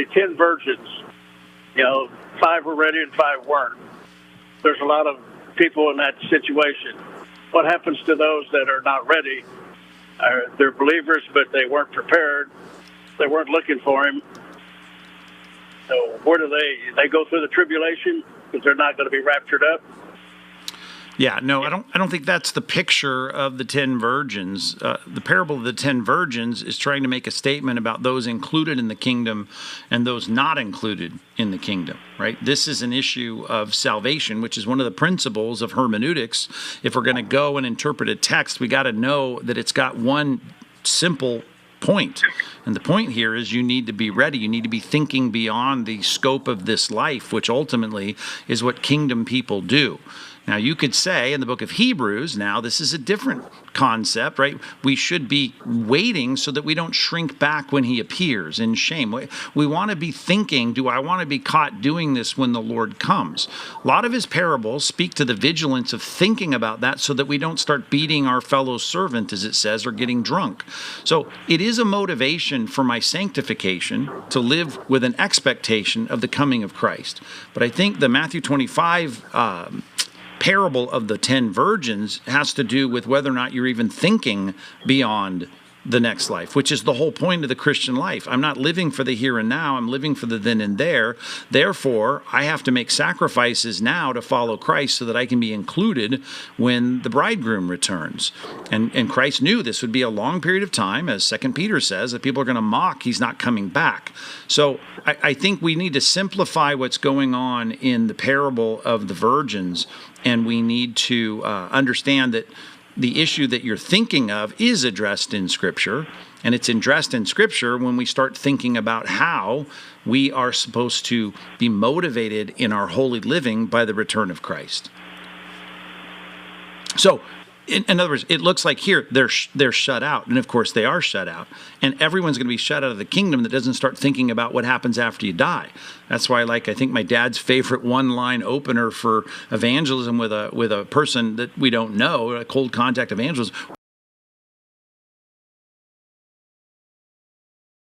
the 10 virgins, 5 were ready and 5 weren't. There's a lot of people in that situation. What happens to those that are not ready? They're believers, but they weren't prepared. They weren't looking for him. So where do they go through the tribulation because they're not going to be raptured up? Yeah, no, I don't think that's the picture of the 10 virgins. The parable of the 10 virgins is trying to make a statement about those included in the kingdom and those not included in the kingdom, right? This is an issue of salvation, which is one of the principles of hermeneutics. If we're going to go and interpret a text, we got to know that it's got one simple point. And the point here is you need to be ready. You need to be thinking beyond the scope of this life, which ultimately is what kingdom people do. Now, you could say in the book of Hebrews, now this is a different concept, right? We should be waiting so that we don't shrink back when he appears in shame. We want to be thinking, do I want to be caught doing this when the Lord comes? A lot of his parables speak to the vigilance of thinking about that so that we don't start beating our fellow servant, as it says, or getting drunk. So it is a motivation for my sanctification to live with an expectation of the coming of Christ. But I think the Matthew 25 parable of the 10 virgins has to do with whether or not you're even thinking beyond the next life, which is the whole point of the Christian life. I'm not living for the here and now. I'm living for the then and there. Therefore, I have to make sacrifices now to follow Christ so that I can be included when the bridegroom returns. And Christ knew this would be a long period of time, as 2 Peter says, that people are going to mock he's not coming back. So I think we need to simplify what's going on in the parable of the virgins, and we need to understand that the issue that you're thinking of is addressed in Scripture, and it's addressed in Scripture when we start thinking about how we are supposed to be motivated in our holy living by the return of Christ. So, in other words, it looks like here they're shut out, and of course they are shut out, and everyone's going to be shut out of the kingdom that doesn't start thinking about what happens after you die. That's why, I think my dad's favorite one-line opener for evangelism with a person that we don't know, a cold contact evangelism.